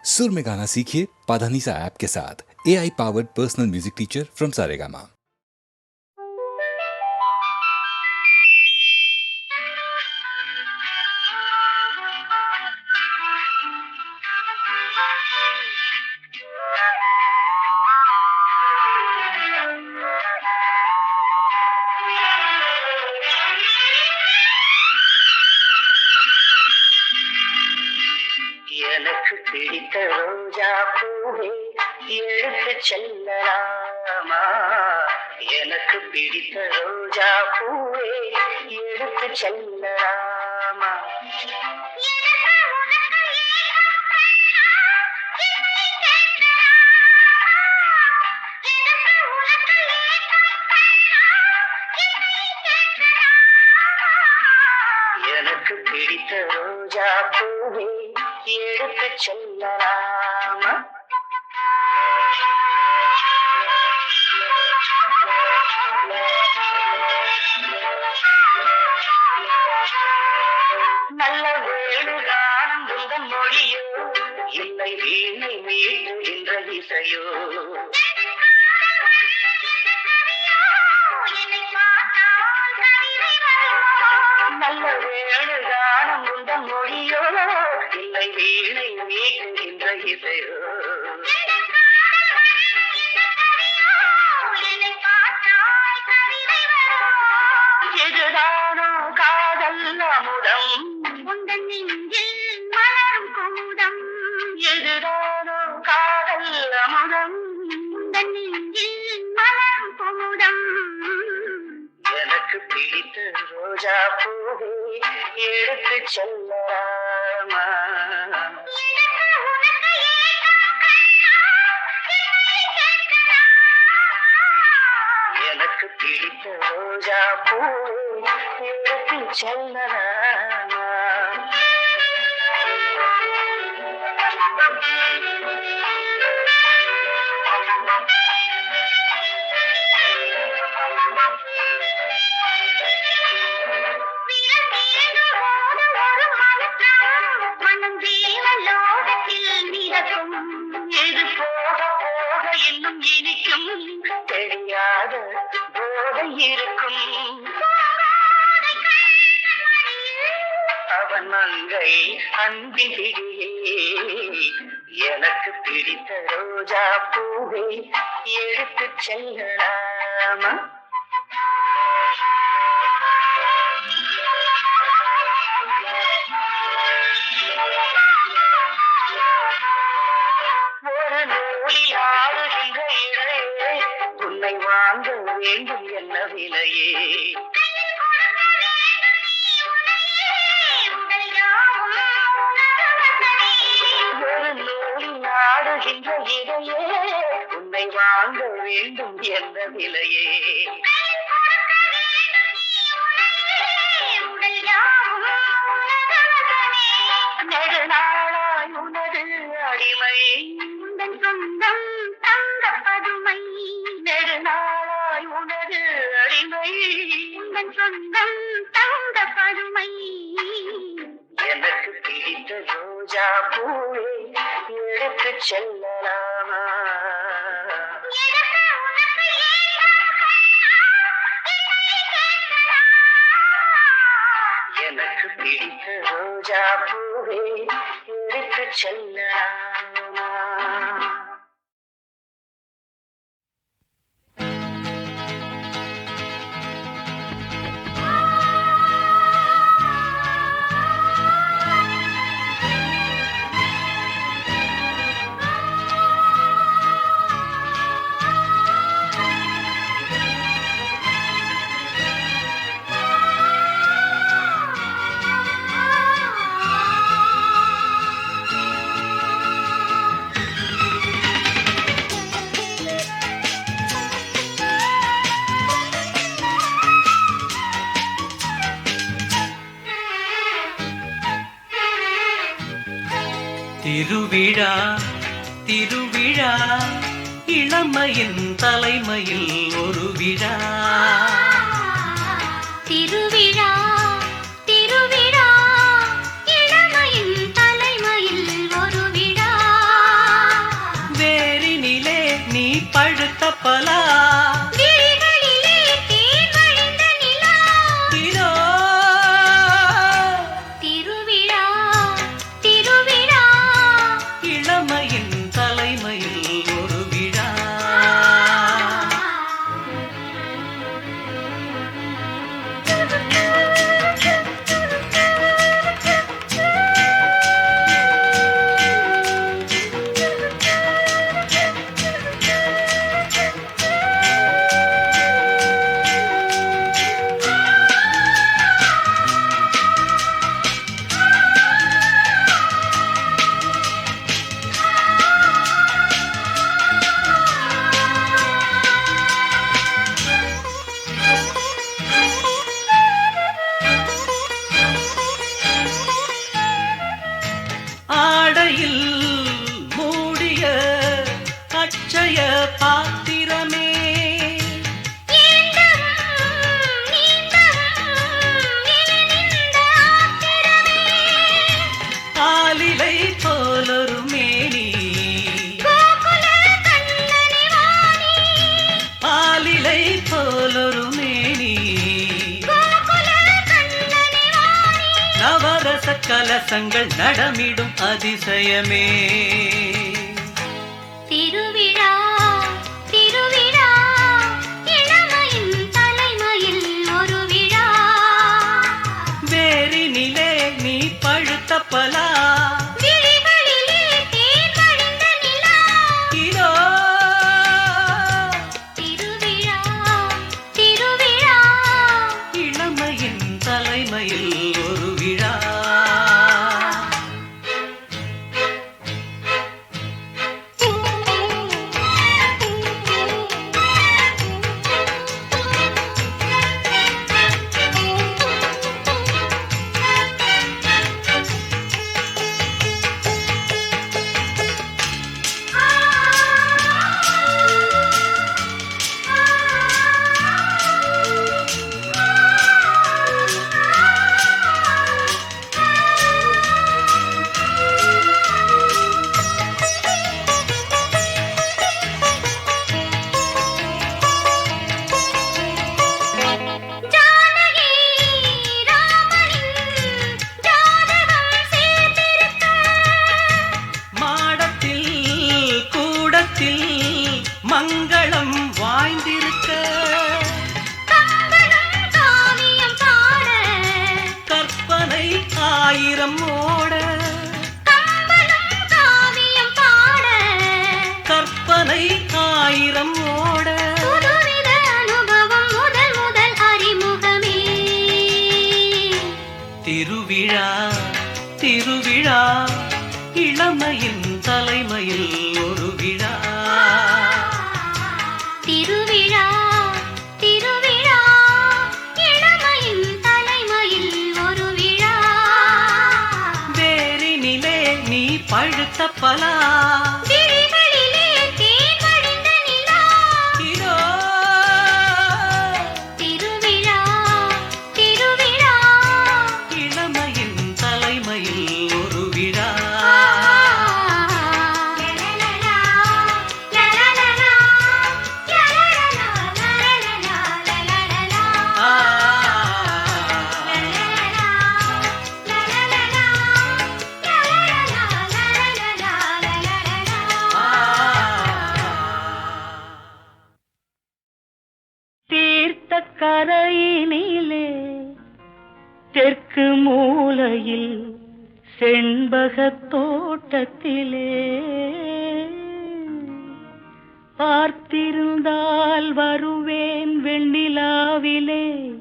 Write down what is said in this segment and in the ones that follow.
सुर में गाना सीखिए पाधानीसा ऐप के साथ। AI powered personal music teacher from Saregama. எனக்கு பிடித்த ரோஜா பூவே எடுத்து செல்லலாமா? எனக்கு பிடித்த ரோஜா பூவே எடுத்து செல்லலாமா? எனக்கு பிடித்த ரோஜா பூவே எடுத்து செல்லலாமா? நல்ல வேணுகானம் உங்கள் மொழியோ, இல்லை வீணை மீட்டுகின்ற இசையோ? நல்ல வேணுகானம் உங்கள் மொழியோ, இல்லை வீணை மீட்டுகின்ற இசையோ? எதுதானோ காதல் அமுதம் உந்தன் நெஞ்சில் மலரும் குமுதம்? எதுதானோ காதல் அமுதம் உந்தன் நெஞ்சில் மலரும் குமுதம்? எனக்கு பிடித்த ரோஜா பூவே எடுத்து செல்லலாமா? எனக்கு பிடித்த ரோஜா பூவே எடுத்து செல்லலாமா? இது போக போக இன்னும் இனிக்கும், தெரியாத போதை இருக்கும். அவன் மங்கை அன்பின் பிடியே, எனக்கு பிடித்த ரோஜா பூவை எடுத்து செல்லலாமா? ஒரு நூலில் ஆடுகின்ற இடையே உன்னை வாங்க வேண்டும் என்ன விலையே? ஒரு நூலில் ஆடுகின்ற இடையே உன்னை வாங்க வேண்டும் என்ன விலையே? நெடுநாளாய் உனது அடிமை உந்தன் சொந்தம் தங்க பதுமை. நெடுநாளாய் உனது அடிமை உந்தன் சொந்தம் தங்க பதுமை. எனக்கு பிடித்த ரோஜா பூவே எடுத்து செல்லலாமா? எனக்கு பிடித்த ரோஜா பூவே எடுத்து செல்லலாமா? திருவிழா திருவிழா இளமையின் தலைமையில் ஒரு விழா. திருவிழா திருவிழா இளமையின் தலைமையில் ஒரு விழா. ரச கலசங்கள் நடமிடும் அதிசயமே. திருவிழா திருவிழா இளமையின் தலைமையில் ஒரு விழா. வேரினிலே நீ பழுத்த பலா, விழிகளிலே தேன் வழிந்த நிலா. இதோ திருவிழா திருவிழா இளமையின் தலைமையில் ஒரு விழா. ஜானகி ராமனின் ஜாதகம் சேர்ந்திருக்க. மாடத்தில் கூடத்தில் மங்களம் வாய்ந்திருக்க, கம்பனும் காவியம் பாட. கற்பனை ஆயிரம் ஓட, கம்பனும் காவியம் பாட. கற்பனை ஆயிரம் ஓட. புதுவித அனுபவம் முதல் முதல் அறிமுகமே. திருவிழா திருவிழா இளமையின் தலைமையில் ஒரு விழா. திருவிழா திருவிழா இளமையின் தலைமையில் ஒரு விழா. வேரினிலே நீ பழுத்த பலா, விழிகளிலே தேன் வழிந்த நிலா. இதோ திருவிழா திருவிழா இளமையின் தலைமையில் ஒரு விழா. லலலலா, லலலலா, லலலலா, லலலலா, லலலலா. ஆ, லலலலா, லலலலா, லலலலா, லலலலா. ஆ. தீர்த்த கரையினிலே தெற்கு மூலையில் செண்பகத் தோட்டத்திலே பார்த்திருந்தால் வருவேன் வெண்ணிலாவிலே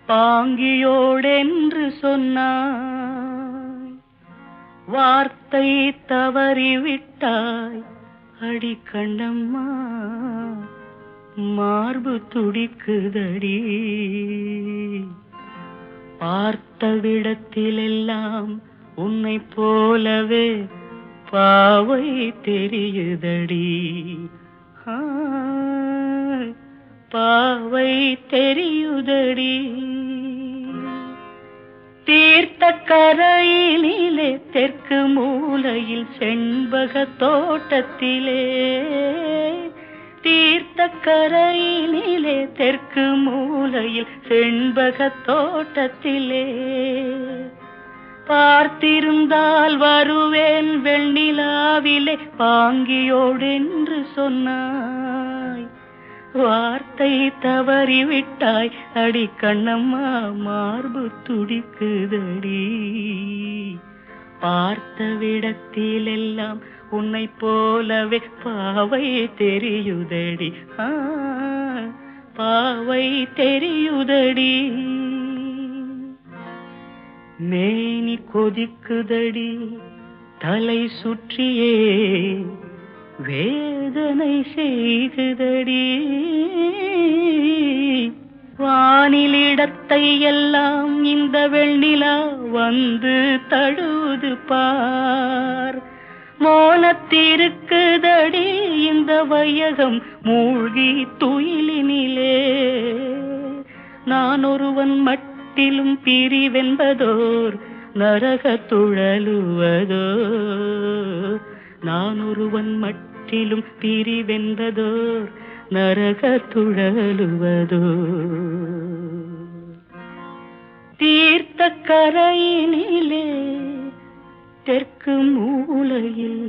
பாங்கியோடென்று சொன்னாய். வார்த்தை தவறிவிட்டாய் அடி கண்ணம்மா, மார்பு துடிக்குதடி. பார்த்த விடத்திலெல்லாம் உன்னை போலவே பாவை தெரியுதடி. ஆ, பாவை தெரியுதடி. தீர்த்த கரையினிலே தெற்கு மூலையில் செண்பக தோட்டத்திலே, தீர்த்த கரையினிலே தெற்கு மூலையில் செண்பக தோட்டத்திலே பார்த்திருந்தால் வருவேன் வெண்ணிலாவிலே பாங்கியோடென்று சொன்னாய். வார்த்தை தவறிவிட்டாய் அடி கண்ணம்மா, மார்பு துடிக்குதடி. பார்த்த விடத்திலெல்லாம் உன்னை போலவே பாவை தெரியுதடி. ஆ, பாவை தெரியுதடி. மேனி கொதிக்குதடி, தலை சுற்றியே வேதனை செய்குதடி. வானிலிடத்தை எல்லாம் இந்த வெண்ணிலா வந்து தழுவுது பார். மோனத்திருக்குதடி இந்த வையகம் மூழ்கி துயிலினிலே. நான் ஒருவன் மட்டிலும் பிரிவென்பதோர் நரக துழலுவதோ. நான் ஒருவன் மட்டிலும் பிரிவென்பதோர் நரக துழலுவதோ. தீர்த்த கரையினிலே தெற்கு மூலையில்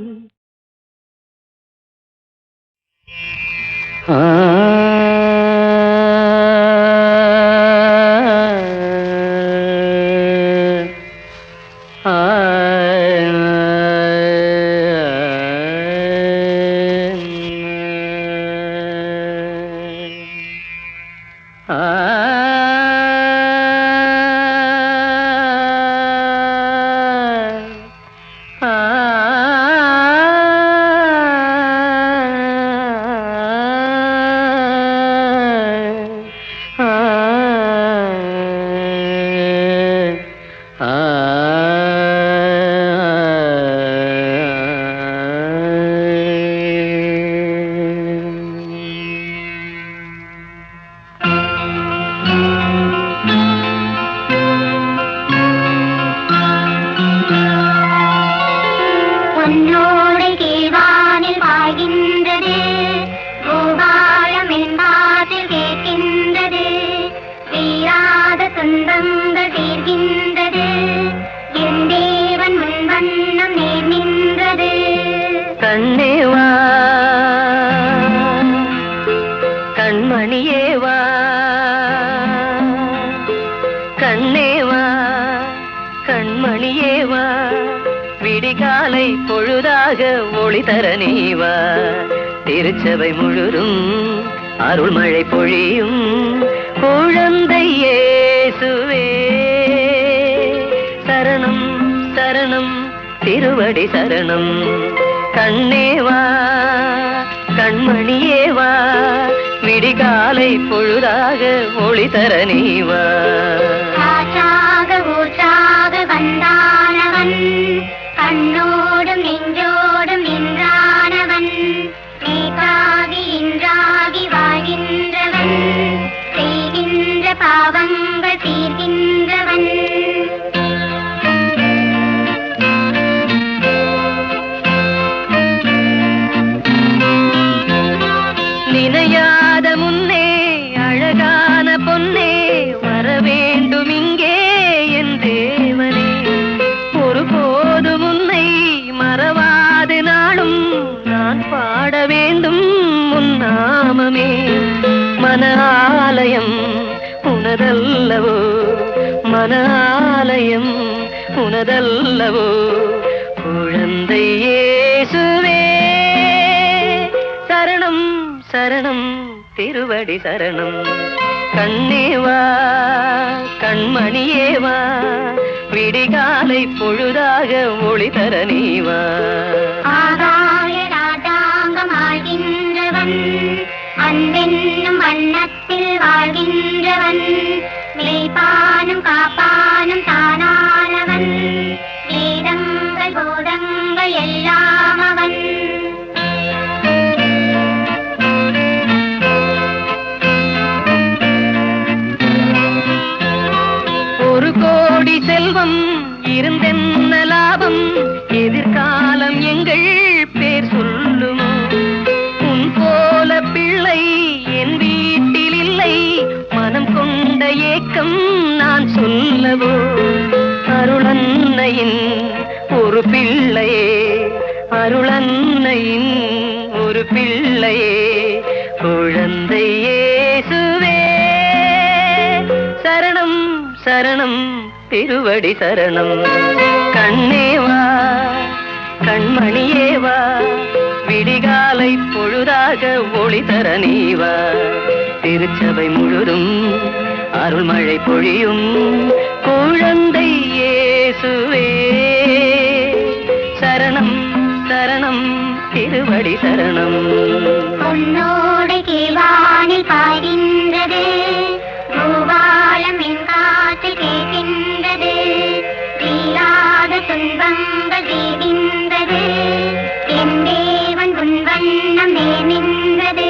பொன்னோடை கீழ்வானில் பாய்கின்றது, பூபாலம் என்பாற்றில் கேட்கின்றது, தீராத துன்பங்கள் தீர்கின்றது, என் தேவன் முன்வண்ணம் நேர் நின்றது. கண்ணேவா கண்மணியேவா கண்ணேவா கண்மணியேவா விடிகாலை பொழுதாக ஒளி தர நீவா. திருச்சபை முழுதும் அருள்மழை பொழியும் குழந்தை இயேசுவே. சரணம் சரணம் திருவடி சரணம். கண்ணேவா கண்மணியேவா விடிகாலை பொழுதாக ஒளி தர நீவா. காற்றாக ஊற்றாக வந்தானவன், கண்ணோடும் நெஞ்சோடும் நின்றானவன், நேற்றாகி இன்றாகி வாழ்கின்றவன், செய்கின்ற பாவங்கள் தீர்கின்றவன். நினையாத முன்னே அழகான பொன்னே வர வேண்டும் இங்கே என் தேவனே. ஒருபோது முன்னை மறவாது நாளும் நான் பாட வேண்டும் உன் நாமமே. மன ஆலயம் உனதல்லவோ, மன ஆலயம் உனதல்லவோ. குழந்தை இயேசுவே சரணம் சரணம் திருவடி சரணம். கண்ணேவா கண்மணியேவா விடிகாலை பொழுதாக ஒளி தர நீவா. ஆகாய ராஜாங்கம் ஆழ்கின்றவன், அன்பென்னும் வண்ணத்தில் வாழ்கின்றவன், மேய்ப்பானும் காப்பானும் தானானவன், வேதங்கள் போதங்கள் எல்லாம் அவன். ஒரு கோடி செல்வம் இருந்தென்ன லாபம், எதிர்காலம் எங்கள் பேர் சொல்லுமோ. உன் போல பிள்ளை என் வீட்டில் இல்லை, மனம் கொண்ட ஏக்கம் நான் சொல்லவோ. அருளன்னையின் ஒரு பிள்ளையே, அருளன்னையின் ஒரு பிள்ளையே, குழந்தை இயேசுவே. சரணம் சரணம் திருவடி சரணம். கண்ணேவா கண்மணியேவா விடிகாலை பொழுதாக ஒளி தர நீவா. திருச்சபை முழுதும் அருள்மழை பொழியும் குழந்தை இயேசுவே. சரணம் சரணம் திருவடி சரணம். பொன்னோடை கீழ்வானில் பாய்கின்றது, பூபாலம் என் காற்றில் கேட்கின்றது, தீராத துன்பங்கள் தீர்கின்றது, என் தேவன் உன் வண்ணம் நேர் நின்றது.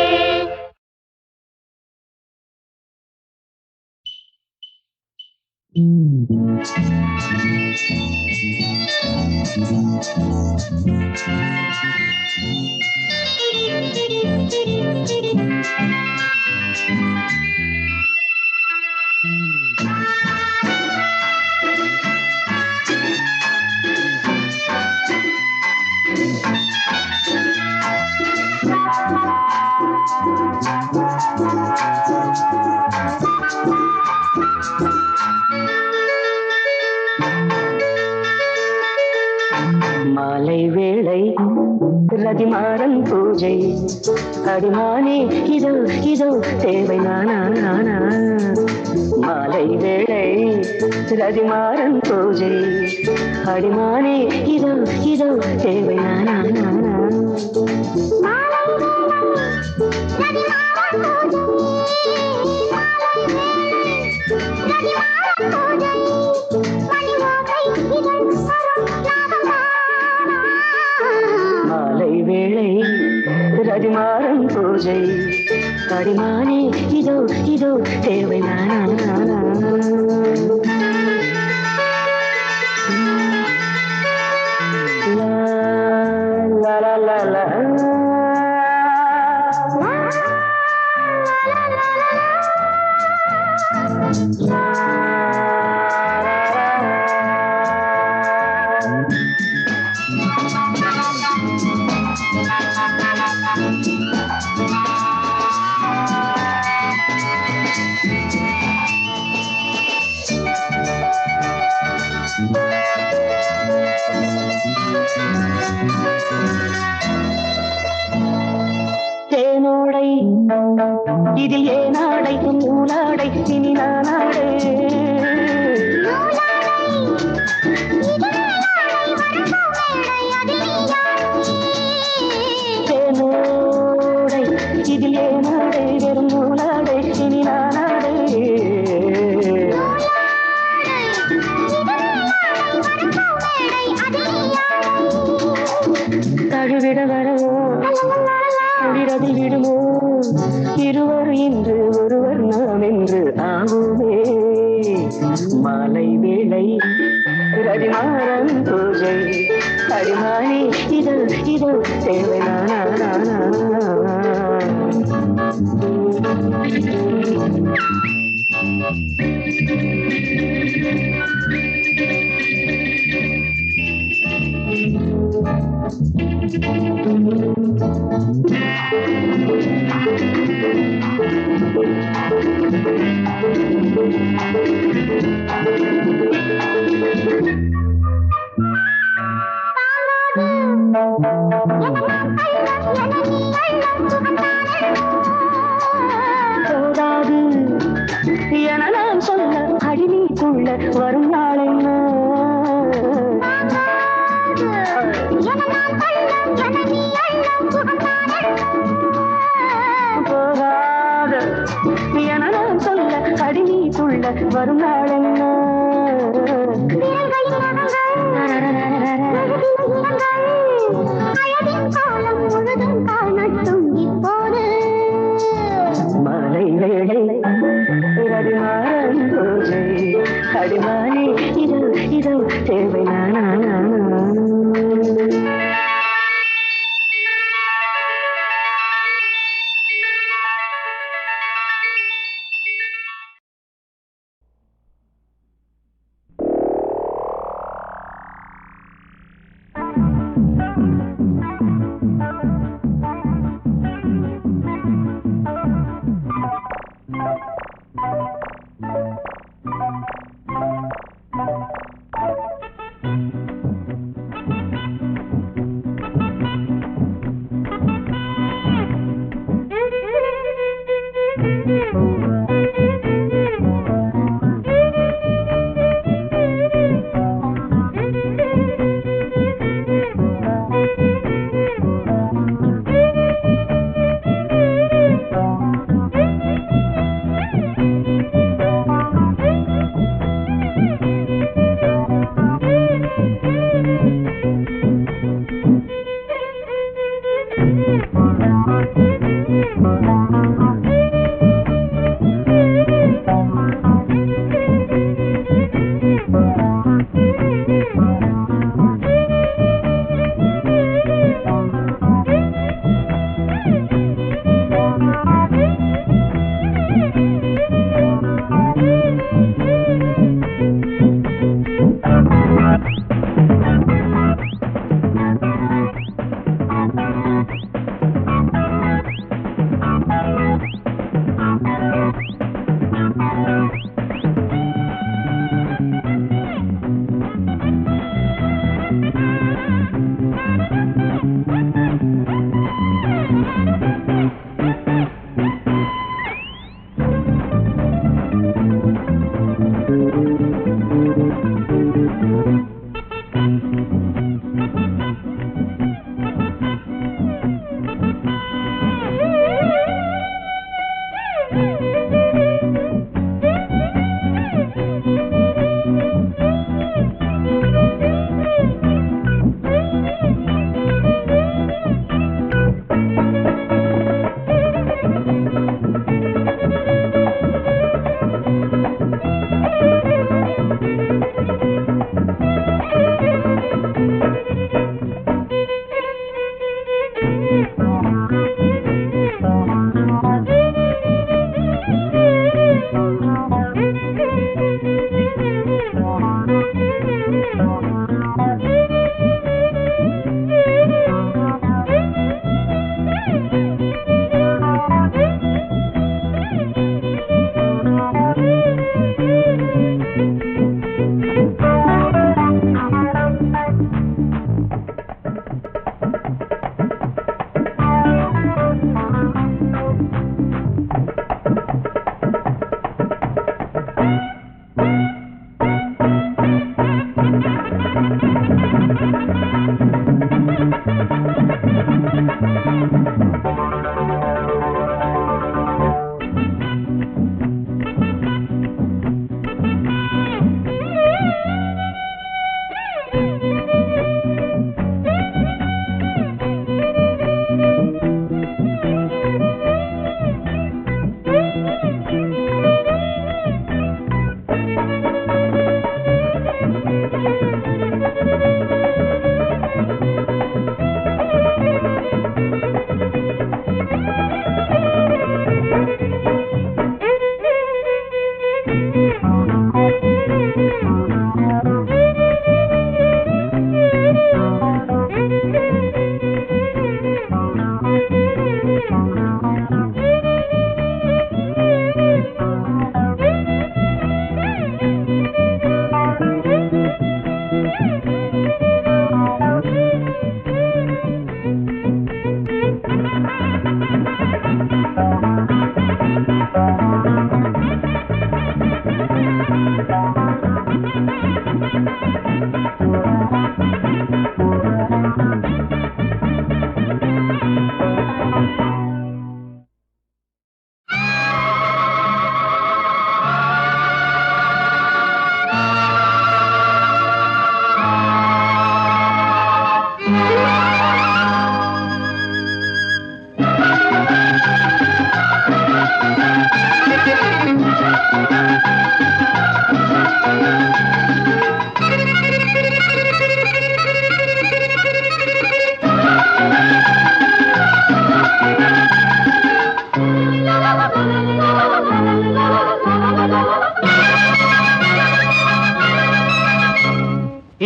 ரதிமாறன் பூஜை அடிமானே இதோ இதோ தேவை நானா நானா மாலை வேளை ரதிமாறன் பூஜை அடிமானே இதோ இதோ தேவை நானா நானா மாலை வேளை ரதிமாறன் பூஜை அடிமானே இதோ இதோ தேவை நானா நானா la la la la தேனோடை இதில் ஏனாடை நூலாடை இனி நானாடை தேனோடை இதில் ஏனாடை வெறும் நூலாடை இனி நானாடை தழுவிட வரவோ விரதி விடுமோ இருவர் இன்று ஒருவர் நாம் என்று ஆகுமே மாலை வேளை ரதிமாறன் பூஜை அடிமானே இதோ இதோ தேவை நானா நானா போதாது என நான் சொல்ல அடிநீக்குள்ள வரும் நாள் என்ன போகாத என நான் சொல்ல அடிநீக்குள்ள வரும் நாள் என்ன மாலை வேளை ரதிமாறன் பூஜை அடிமானே இதோ இதோ தேவை நானா நானா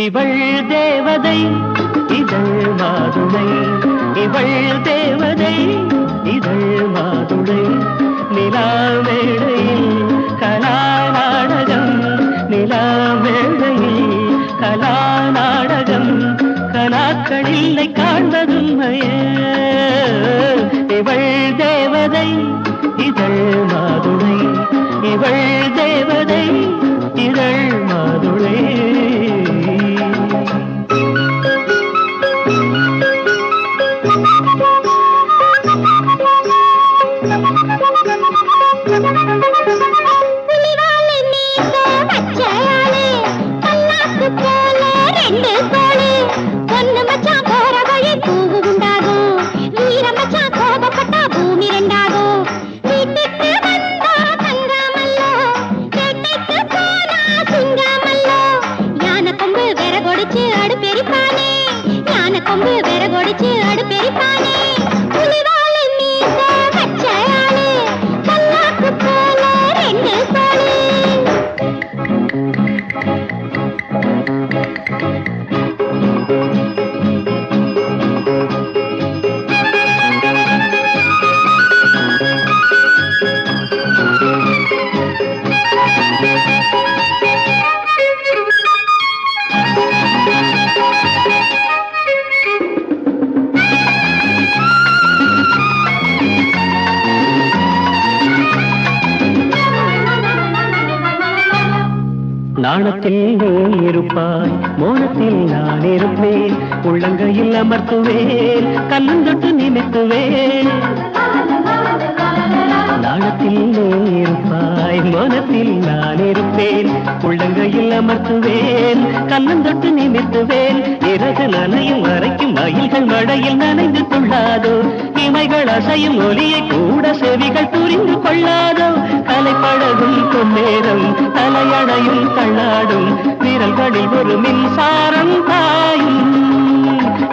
இவள் தேவதை இதழ் மாதுளை, இவள் தேவதை இதழ் மாதுளை. நிலா மேடையில் கலா நாடகம், நிலா மேடையில் கலா நாடகம். கலாக்களில்லை காண்பதுமையே. இவள் தேவதை இதழ் மாதுளை, இவள் தேவதை இதழ் மாதுளை. நாணத்தில் நீ இருப்பாய், மோனத்தில் நான் இருப்பேன். உள்ளங்கையில் அமர்த்துவேன், கல்லந்தொட்டு நிமித்துவேன். நாணத்தில் நீ இருப்பாய், மோனத்தில் நான் இருப்பேன். உள்ளங்கையில் அமர்த்துவேன், கல்லந்தொட்டு நிமித்துவேன். இறகு நனையும் வரைக்கும் மயில்கள் மழையில் நனைந்து கொள்ளாதோ. இமைகள் அசையும் ஒலியை கூட செவிகள் புரிந்து கொள்ளாதோ. கலை பழகும் பொன்னேரம் தலையணையும் தள்ளாடும். விரல்களில் ஒரு மின்சாரம் பாயும்.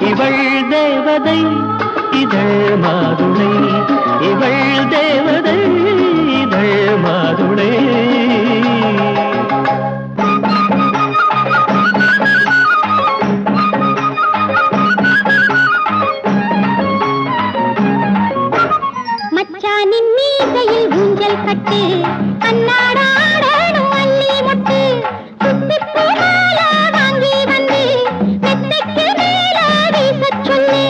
இவள் தேவதை இதழ் மாதுளை இவள் தேவதை இதழ் மாதுளை மச்சானின் மீசையில் ஊஞ்சல் கட்டு கண்ணாடாடணும் அள்ளி மொட்டு குத்திப்பூ மாலை வாங்கி வந்து மெத்தைக்கு மேல வீசச் சொல்லு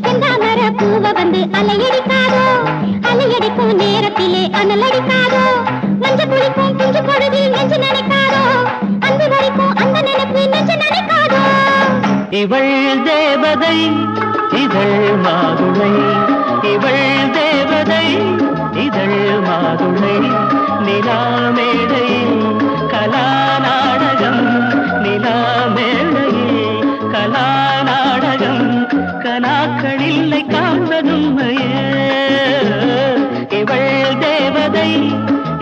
செந்தாமர பூவ வந்து அலையடிக்காதோ அலையடிக்கும் நேரத்திலே அனலடிக்காதோ நஞ்ச குளிக்கும் குஞ்சு பொழுதில் நெஞ்சு நினைக்காதோ அன்பு வரைக்கும் அந்த நினைப்பு நெஞ்சு நினைக்காதோ இவள் தேவதை இதழ் மாதுளை இவள் தேவதை இதழ் மாதுளை நிலாமேடையில் கலாநாடகம் நிலாமேடையில் கலாநாடகம் கனாக்களில்லை காண்பதும்மையே இவள் தேவதை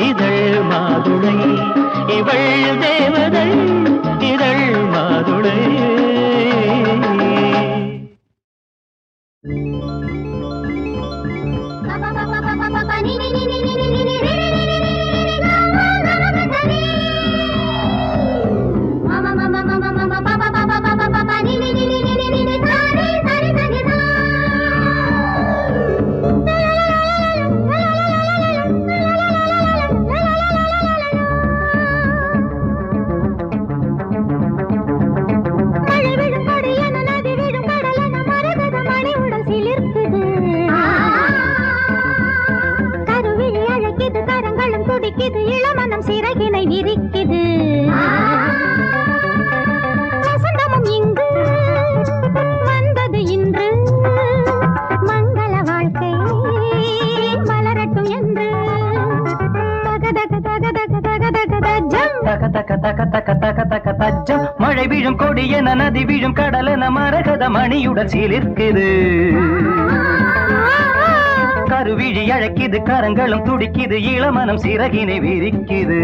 இதழ் மாதுளை இவள் தேவதை இதழ் மாதுளை இளமனம் சிறகினை விரிக்குது வசந்தமும் இங்கு வந்தது இன்று மங்கள வாழ்க்கை மலரட்டும் என்று தகதக தகதக தகதக தஜம் தக தக தக தக தக தக தஜம் மழை வீழும் கொடியென நதி வீழும் கடலென மரகத மணியுடன் சீலிருக்குது கருவிழி அழைக்குது கரங்களும் துடிக்குது இளமனம் சிறகினை விரிக்குது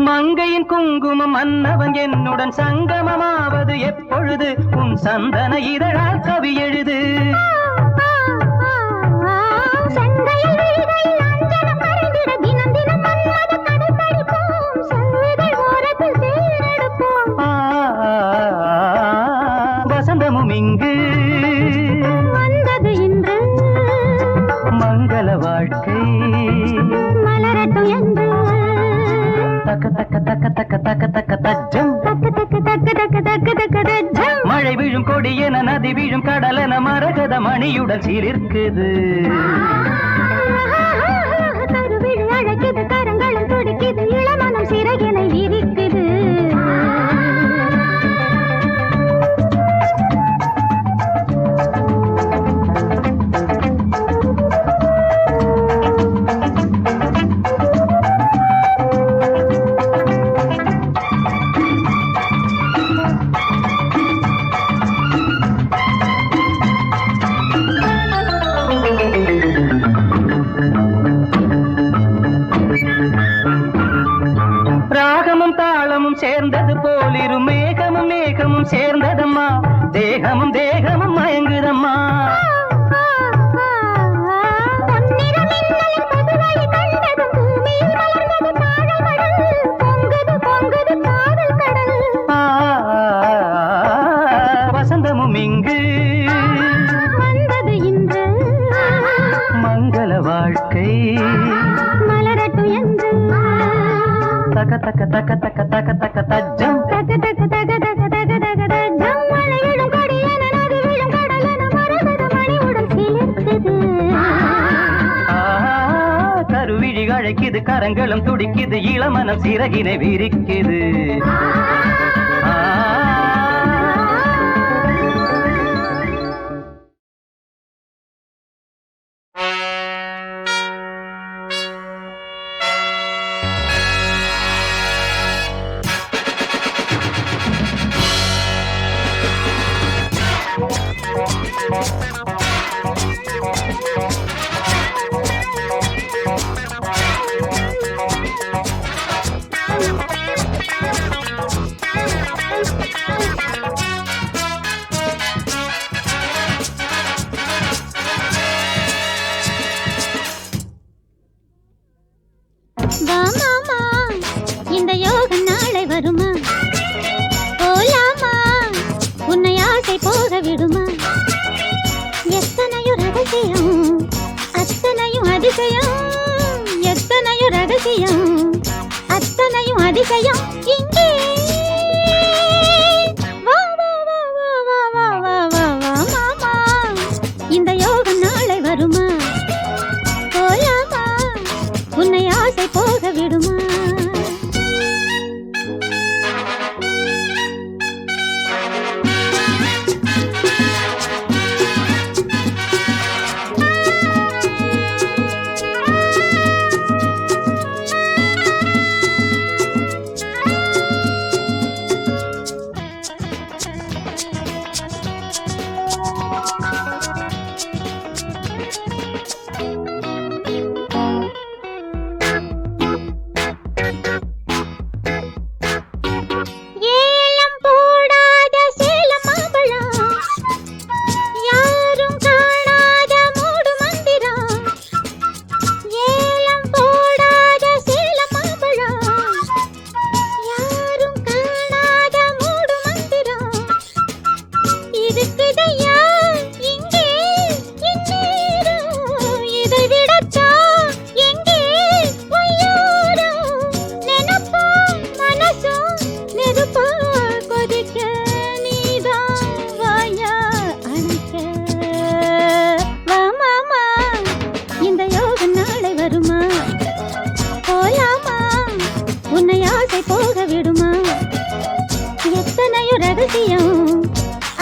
மங்கையின் குங்குமம் மன்னவன் என்னுடன் சங்கமமாவது எப்பொழுது உன் சந்தன இதழால் கவி எழுது வசந்தமும் இங்கு வந்தது இன்று மங்கள வாழ்க்கை மலரட்டும் என்று தக்க தக்க தக்க தக்க தக்க தக்க தஜம் தக்க தக்க தக்க தக்க தக்க தக்க தஜம் மழை வீழும் கொடியென நதி வீழும் கடலென மரகத மணியுடன் சீலிருக்குது கருவிழி அழைக்குது கரங்களும் துடிக்குது இளமனம் சிறகினை விரிக்குது சேர்ந்தது போலிரு மேகமும் மேகமும் சேர்ந்ததம்மா தேகமும் தேகமும் மயங்குதம்மா வசந்தமும் இங்கு வந்தது இன்று மங்கள வாழ்க்கை மலரட்டும் என்று தக்க தக்க தக்க தக்க தக்க தக்க தஜம் தக்க தக்க தக்க தக்க தக்க தக்க தஜம் மழையிடும் கொடியென நதி விழும் கடலென மரகத மணியுடன் சிலிர்க்குது கருவிழி அழைக்குது கரங்களும் துடிக்குது இளமனம் சிறகினை விரிக்குது எத்தனையும் அதிசயம் எத்தனையும் ரகசியம் அத்தனையும் அதிசயம் இங்கே வா வா வா வா வா வா வா வா மாமா இந்த யோகம் நாளை வருமா போலாமா உன்னை ஆசை போக விடுமா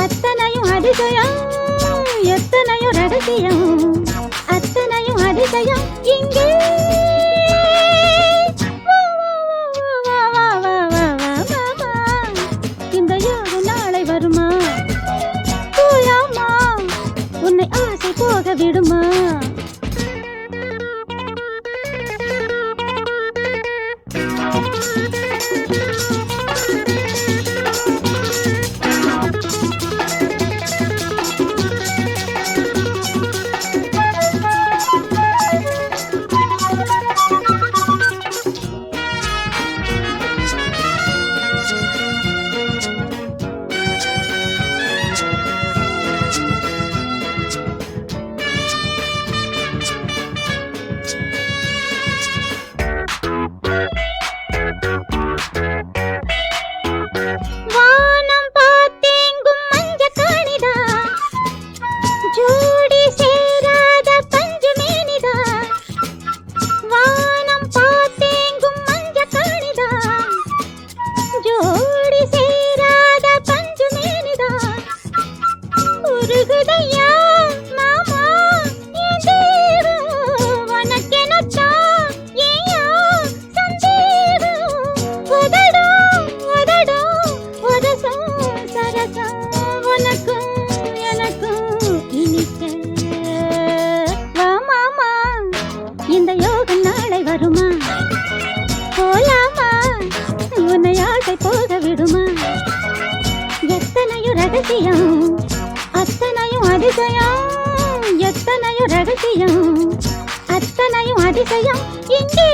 அத்தனையும் அதிசயம் எத்தனையும் ரகசியம் அத்தனையும் அதிசயம் இங்கே இந்த யோகம் நாளை வருமா போலாமா உன்னை ஆசை போக விடுமா இந்த யோகம் நாளை வருமா போலாமா உன்னை ஆசை போக விடுமா எத்தனையும் ரகசியம் அத்தனையும் அதிசயம் எத்தனையும் ரகசியம் அத்தனையும் அதிசயம் இங்கே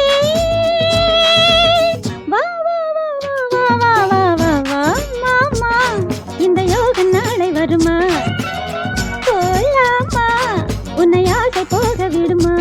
வா வா வா வா வா வா வா மாமா இந்த யோகம் நாளை வருமா போலாமா உன்னை ஆசை போக விடுமா